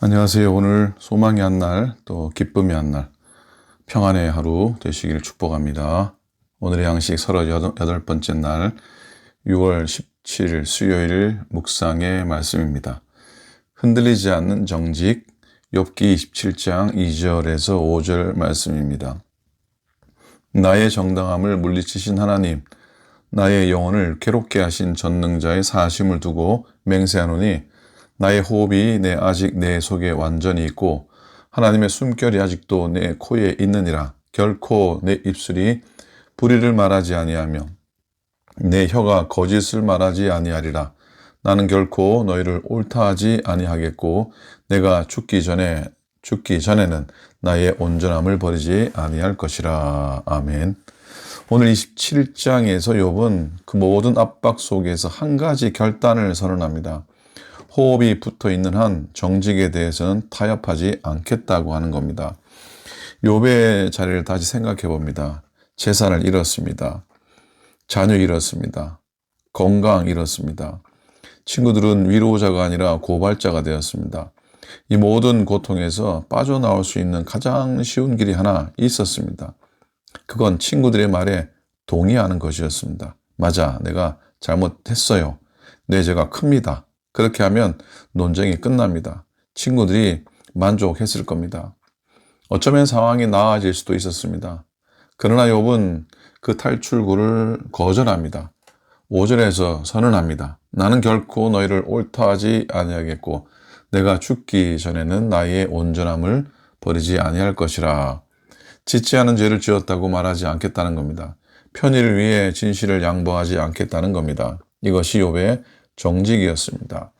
안녕하세요. 오늘 소망의 한 날, 또 기쁨의 한 날, 평안의 하루 되시기를 축복합니다. 오늘의 양식 38번째 날, 6월 17일 수요일 묵상의 말씀입니다. 흔들리지 않는 정직, 욥기 27장 2절에서 5절 말씀입니다. 나의 정당함을 물리치신 하나님, 나의 영혼을 괴롭게 하신 전능자의 사심을 두고 맹세하노니 나의 호흡이 아직 내 속에 완전히 있고 하나님의 숨결이 아직도 내 코에 있느니라. 결코 내 입술이 불의를 말하지 아니하며 내 혀가 거짓을 말하지 아니하리라. 나는 결코 너희를 옳다하지 아니하겠고 내가 죽기 전에는 나의 온전함을 버리지 아니할 것이라. 아멘. 오늘 27장에서 욥은 그 모든 압박 속에서 한 가지 결단을 선언합니다. 호흡이 붙어있는 한 정직에 대해서는 타협하지 않겠다고 하는 겁니다. 욥의 자리를 다시 생각해 봅니다. 재산을 잃었습니다. 자녀 잃었습니다. 건강 잃었습니다. 친구들은 위로자가 아니라 고발자가 되었습니다. 이 모든 고통에서 빠져나올 수 있는 가장 쉬운 길이 하나 있었습니다. 그건 친구들의 말에 동의하는 것이었습니다. 맞아, 내가 잘못했어요. 내 죄가 큽니다. 그렇게 하면 논쟁이 끝납니다. 친구들이 만족했을 겁니다. 어쩌면 상황이 나아질 수도 있었습니다. 그러나 욥은 그 탈출구를 거절합니다. 5절에서 선언합니다. 나는 결코 너희를 옳다하지 아니하겠고 내가 죽기 전에는 나의 온전함을 버리지 아니할 것이라. 짓지 않은 죄를 지었다고 말하지 않겠다는 겁니다. 편의를 위해 진실을 양보하지 않겠다는 겁니다. 이것이 욥의 정직이었습니다.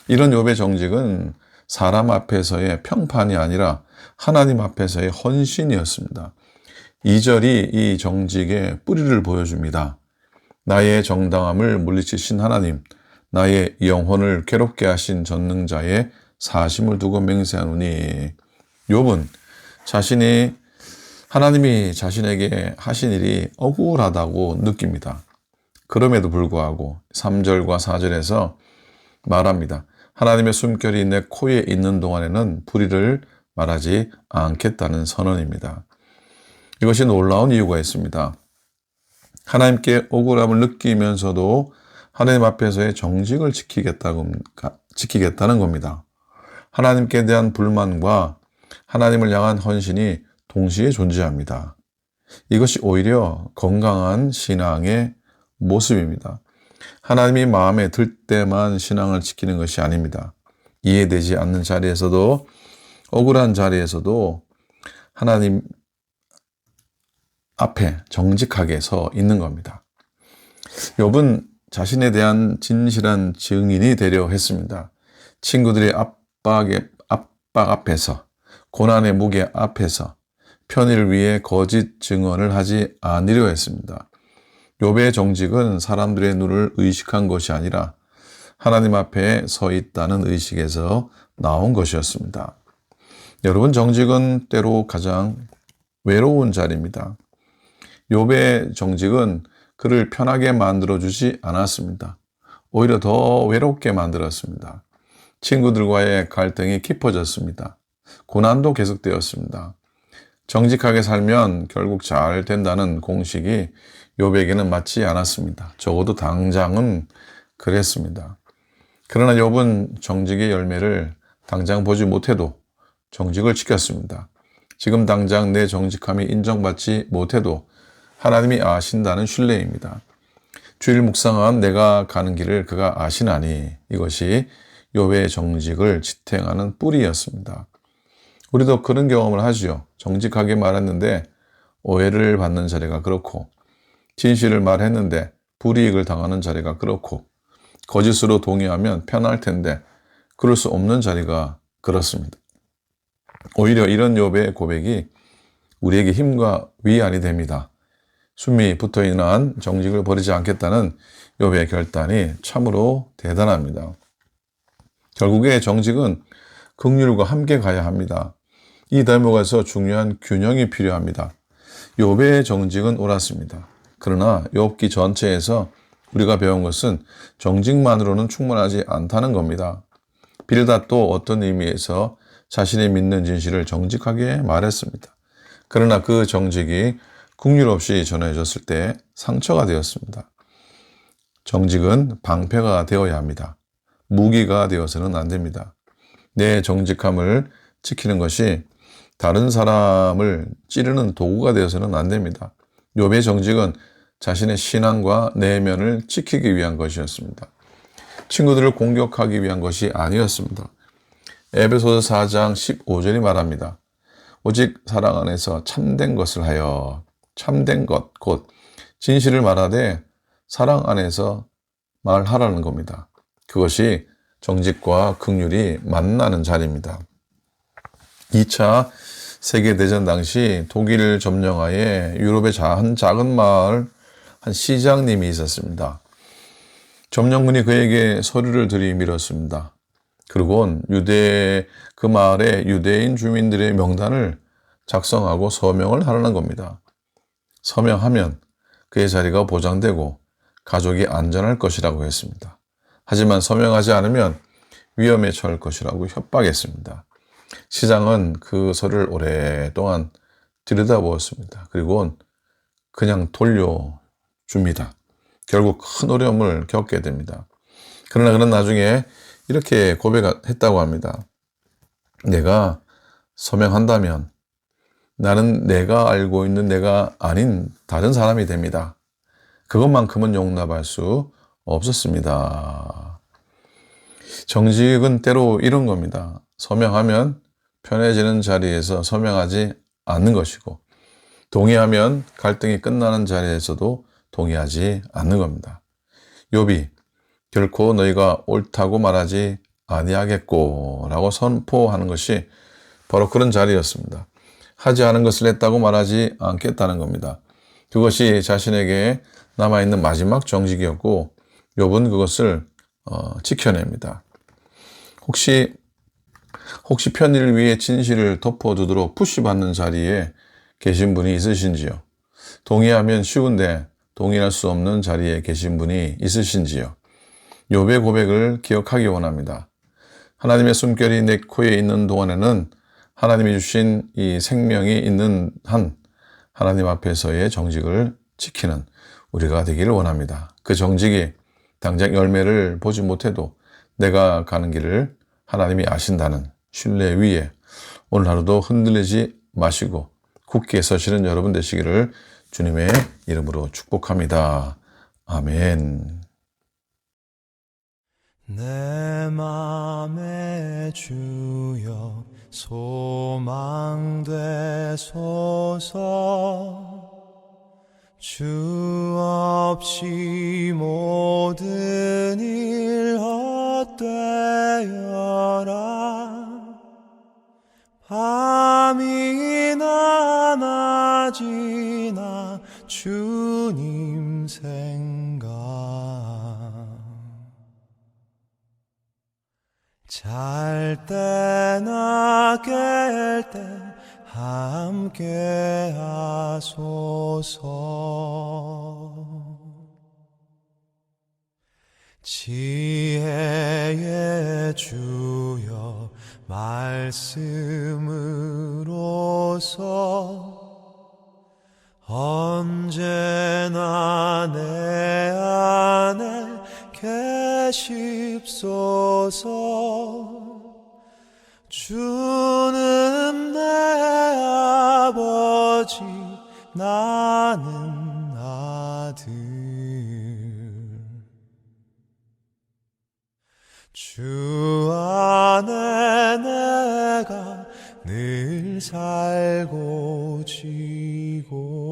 이런 욥의 정직은 사람 앞에서의 평판이 아니라 하나님 앞에서의 헌신이었습니다. 2절이 이 정직의 뿌리를 보여줍니다. 나의 정당함을 물리치신 하나님, 나의 영혼을 괴롭게 하신 전능자의 사심을 두고 맹세하노니. 욥은 하나님이 자신에게 하신 일이 억울하다고 느낍니다. 그럼에도 불구하고 3절과 4절에서 말합니다. 하나님의 숨결이 내 코에 있는 동안에는 불의를 말하지 않겠다는 선언입니다. 이것이 놀라운 이유가 있습니다. 하나님께 억울함을 느끼면서도 하나님 앞에서의 정직을 지키겠다는 겁니다. 하나님께 대한 불만과 하나님을 향한 헌신이 동시에 존재합니다. 이것이 오히려 건강한 신앙의 모습입니다. 하나님이 마음에 들 때만 신앙을 지키는 것이 아닙니다. 이해되지 않는 자리에서도 억울한 자리에서도 하나님 앞에 정직하게 서 있는 겁니다. 욥은 자신에 대한 진실한 증인이 되려 했습니다. 친구들의 압박 앞에서, 고난의 무게 앞에서 편의를 위해 거짓 증언을 하지 않으려 했습니다. 욥의 정직은 사람들의 눈을 의식한 것이 아니라 하나님 앞에 서 있다는 의식에서 나온 것이었습니다. 여러분, 정직은 때로 가장 외로운 자리입니다. 욥의 정직은 그를 편하게 만들어주지 않았습니다. 오히려 더 외롭게 만들었습니다. 친구들과의 갈등이 깊어졌습니다. 고난도 계속되었습니다. 정직하게 살면 결국 잘 된다는 공식이 욥에게는 맞지 않았습니다. 적어도 당장은 그랬습니다. 그러나 욥은 정직의 열매를 당장 보지 못해도 정직을 지켰습니다. 지금 당장 내 정직함이 인정받지 못해도 하나님이 아신다는 신뢰입니다. 주일 묵상한 내가 가는 길을 그가 아시나니. 이것이 욥의 정직을 지탱하는 뿌리였습니다. 우리도 그런 경험을 하지요. 정직하게 말했는데 오해를 받는 자리가 그렇고, 진실을 말했는데 불이익을 당하는 자리가 그렇고, 거짓으로 동의하면 편할 텐데 그럴 수 없는 자리가 그렇습니다. 오히려 이런 욥의 고백이 우리에게 힘과 위안이 됩니다. 숨이 붙어있는 한 정직을 버리지 않겠다는 욥의 결단이 참으로 대단합니다. 결국에 정직은 긍휼과 함께 가야 합니다. 이 대목에서 중요한 균형이 필요합니다. 욥의 정직은 옳았습니다. 그러나 욥기 전체에서 우리가 배운 것은 정직만으로는 충분하지 않다는 겁니다. 빌닷도 어떤 의미에서 자신이 믿는 진실을 정직하게 말했습니다. 그러나 그 정직이 국률 없이 전해졌을 때 상처가 되었습니다. 정직은 방패가 되어야 합니다. 무기가 되어서는 안 됩니다. 내 정직함을 지키는 것이 다른 사람을 찌르는 도구가 되어서는 안 됩니다. 욥의 정직은 자신의 신앙과 내면을 지키기 위한 것이었습니다. 친구들을 공격하기 위한 것이 아니었습니다. 에베소서 4장 15절이 말합니다. 오직 사랑 안에서 참된 것을 하여, 참된 것, 곧 진실을 말하되 사랑 안에서 말하라는 겁니다. 그것이 정직과 긍휼이 만나는 자리입니다. 2차 세계대전 당시 독일 점령하에 유럽의 한 작은 마을 한 시장님이 있었습니다. 점령군이 그에게 서류를 들이밀었습니다. 그리고는 그 마을의 유대인 주민들의 명단을 작성하고 서명을 하라는 겁니다. 서명하면 그의 자리가 보장되고 가족이 안전할 것이라고 했습니다. 하지만 서명하지 않으면 위험에 처할 것이라고 협박했습니다. 시장은 그 서류를 오랫동안 들여다보았습니다. 그리고 그냥 돌려줍니다. 결국 큰 어려움을 겪게 됩니다. 그러나 그는 나중에 이렇게 고백했다고 합니다. 내가 서명한다면 나는 내가 알고 있는 내가 아닌 다른 사람이 됩니다. 그것만큼은 용납할 수 없었습니다. 정직은 때로 이런 겁니다. 서명하면 편해지는 자리에서 서명하지 않는 것이고, 동의하면 갈등이 끝나는 자리에서도 동의하지 않는 겁니다. 욥이 결코 너희가 옳다고 말하지 아니하겠고 라고 선포하는 것이 바로 그런 자리였습니다. 하지 않은 것을 했다고 말하지 않겠다는 겁니다. 그것이 자신에게 남아있는 마지막 정직이었고 욥은 그것을 지켜냅니다. 혹시 편의를 위해 진실을 덮어두도록 푸시받는 자리에 계신 분이 있으신지요? 동의하면 쉬운데 동의할 수 없는 자리에 계신 분이 있으신지요? 욥의 고백을 기억하기 원합니다. 하나님의 숨결이 내 코에 있는 동안에는 하나님이 주신 이 생명이 있는 한 하나님 앞에서의 정직을 지키는 우리가 되기를 원합니다. 그 정직이 당장 열매를 보지 못해도 내가 가는 길을 하나님이 아신다는 신뢰 위에 오늘 하루도 흔들리지 마시고 굳게 서시는 여러분 되시기를 주님의 이름으로 축복합니다. 아멘. 내 맘에 주여 소망되소서. 주 없이 모든 일 헛되어라. 밤이나 낮이나 주님 생각. 잘 때나 깰 때 함께 하소서. 지혜의 주여 말씀으로서 언제나 내 안에 계십소서. 주는 내 아버지 나는 아들. 주 안에 내가 늘 살고 지고.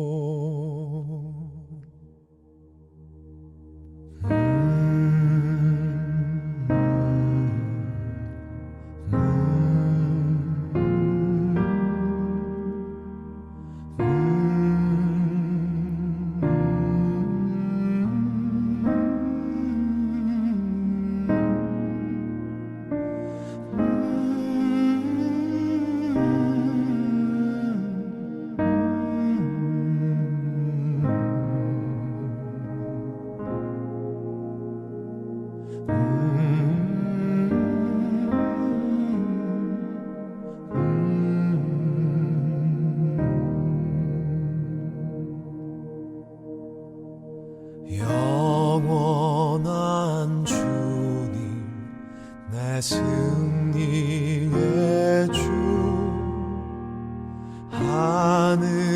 승리의 주 하늘